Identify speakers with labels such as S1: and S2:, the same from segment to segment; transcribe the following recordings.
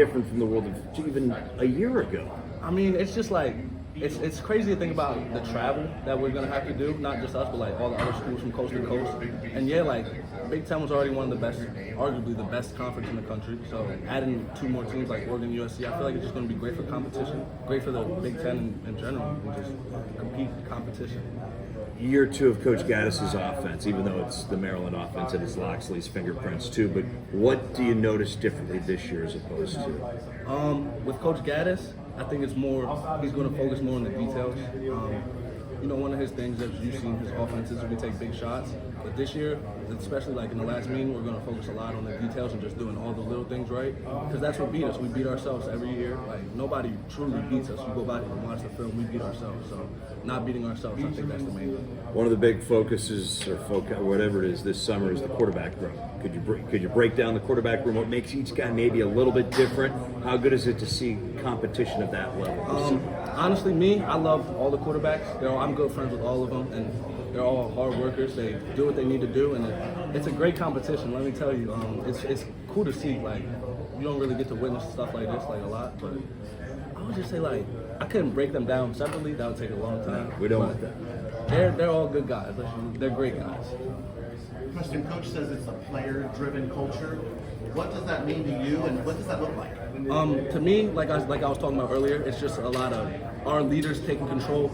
S1: different from the world of even a year ago.
S2: I mean, it's just like it's crazy to think about the travel that we're gonna have to do, not just us, but like all the other schools from coast to coast. And yeah, like Big Ten was already one of the best, arguably the best conference in the country. So adding two more teams like Oregon, USC, I feel like it's just gonna be great for competition, great for the Big Ten in general, and just compete competition.
S1: Year two of Coach Gaddis's offense, even though it's the Maryland offense and it's Loxley's fingerprints too. But what do you notice differently this year as opposed to?
S2: With Coach Gaddis, I think it's more, he's going to focus more on the details. You know, one of his things that you've seen his offense is we take big shots. But this year, especially like in the last meeting, we're going to focus a lot on the details and just doing all the little things right. Because that's what beat us. We beat ourselves every year. Like, nobody truly beats us. You go back and watch the film, we beat ourselves. So not beating ourselves, I think that's the main thing.
S1: One of the big focuses, or whatever it is, this summer is the quarterback room. Could you break down the quarterback room? What makes each guy maybe a little bit different? How good is it to see competition at that level?
S2: Honestly, me, I love all the quarterbacks. I'm good friends with all of them, and they're all hard workers. They do what they need to do, and it's a great competition. Let me tell you, it's cool to see. Like, you don't really get to witness stuff like this like a lot, but I would just say like I couldn't break them down separately. That would take a long time.
S1: We don't want that.
S2: They're all good guys. They're great guys.
S3: Preston, coach says it's a player-driven culture. What does that mean to you, and what does that look like?
S2: To me, like I was talking about earlier, it's just a lot of our leaders taking control,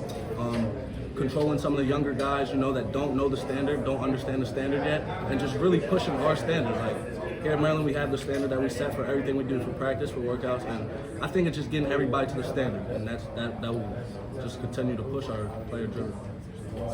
S2: controlling some of the younger guys, you know, that don't know the standard, don't understand the standard yet, and just really pushing our standard. Like here in Maryland, we have the standard that we set for everything we do for practice, for workouts, and I think it's just getting everybody to the standard, and that will just continue to push our player-driven.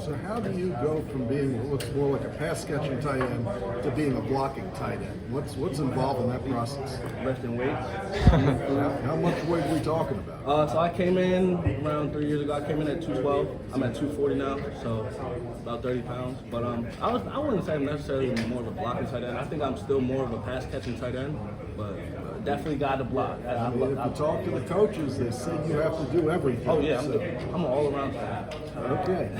S4: So how do you go from being what looks more like a pass-catching tight end to being a blocking tight end? What's involved in that process?
S2: Lifting weights.
S4: How much weight are we talking about?
S2: So I came in around 3 years ago. I came in at 212. I'm at 240 now, so about 30 pounds. But I wouldn't say I'm necessarily more of a blocking tight end. I think I'm still more of a pass-catching tight end, but definitely got to block.
S4: If you talk to the coaches, they say you have to do everything.
S2: Oh yeah, I'm an all-around guy.
S4: Okay.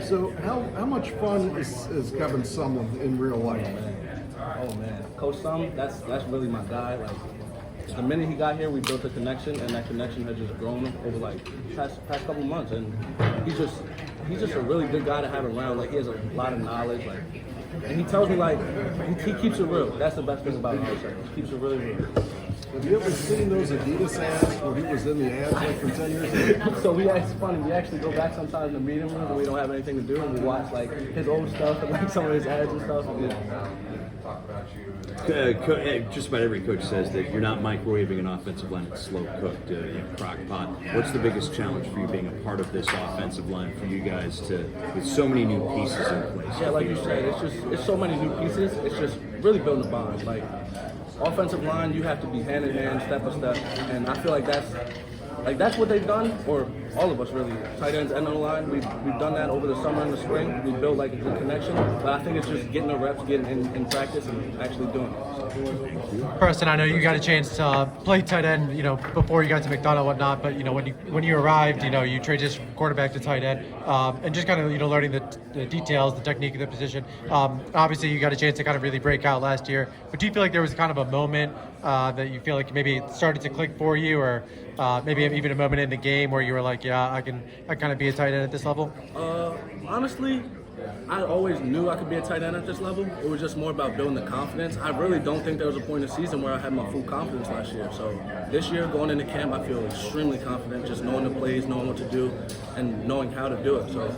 S4: So how much fun is Kevin Sumlin in real life?
S2: Oh man, Coach Sum, that's really my guy. Like the minute he got here, we built a connection, and that connection has just grown over like past couple months. And he's just a really good guy to have around. Like he has a lot of knowledge. Like, and he tells me like he keeps it real. That's the best thing about him. He keeps it really real.
S4: Have you ever seen those Adidas ads where he was in the ads like from 10 years ago?
S2: So it's funny, we actually go back sometimes in the meeting room when we don't have anything to do, and we watch like his old stuff and like some of his ads and stuff.
S1: Just about every coach says that you're not microwaving an offensive line; it's slow cooked, crock pot. What's the biggest challenge for you being a part of this offensive line for you guys with so many new pieces in place?
S2: Yeah, like you said, it's so many new pieces. It's just really building a bond. Like offensive line, you have to be hand in hand, step by step, and I feel like that's what they've done, or all of us really. Tight ends and on the line, we've done that over the summer and the spring. We built like a good connection, but I think it's just getting the reps, getting in practice, and actually doing it.
S5: Preston, I know you got a chance to play tight end, before you got to McDonough and whatnot, but when you arrived, you transitioned from quarterback to tight end, and just kind of learning the details, the technique of the position. Obviously, you got a chance to kind of really break out last year, but do you feel like there was kind of a moment that you feel like maybe it started to click for you, or maybe even a moment in the game where you were like, yeah, I kind of be a tight end at this level?
S2: Honestly, I always knew I could be a tight end at this level. It was just more about building the confidence. I really don't think there was a point in the season where I had my full confidence last year. So this year, going into camp, I feel extremely confident, just knowing the plays, knowing what to do, and knowing how to do it. So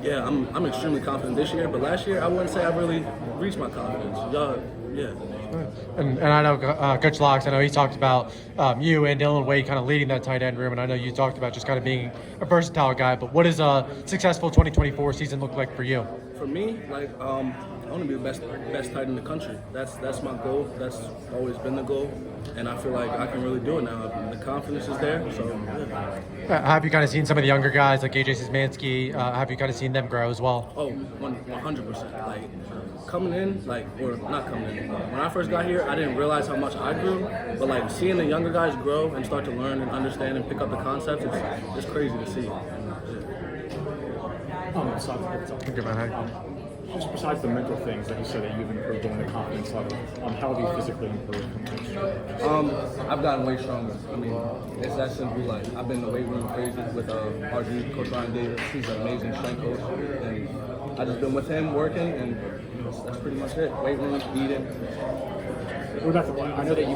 S2: yeah, I'm extremely confident this year, but last year I wouldn't say I really reached my confidence. Yeah.
S5: And I know Coach Locks, I know he talked about you and Dylan Wade kind of leading that tight end room, and I know you talked about just kind of being a versatile guy, but what does a successful 2024 season look like for you?
S2: For me, like I want to be the best tight end in the country. That's my goal. That's always been the goal, and I feel like I can really do it now. The confidence is there, so yeah.
S5: Have you kind of seen some of the younger guys like AJ Szymanski? Have you kind of seen them grow as well?
S2: Oh, 100%. Like coming in, or not coming in. When I first got here, I didn't realize how much I grew, but like seeing the younger guys grow and start to learn and understand and pick up the concepts, it's crazy to see.
S5: Good man.
S6: just besides the mental things that you said that you've improved on the confidence level, how have you physically improved from last year?
S2: I've gotten way stronger. I mean, it's that simple. Like, I've been in the weight room crazy with RG, Coach Ryan Davis. He's an amazing strength coach, and I've just been with him working, and that's pretty much it. Weight room, eating.
S6: What about the, I know that you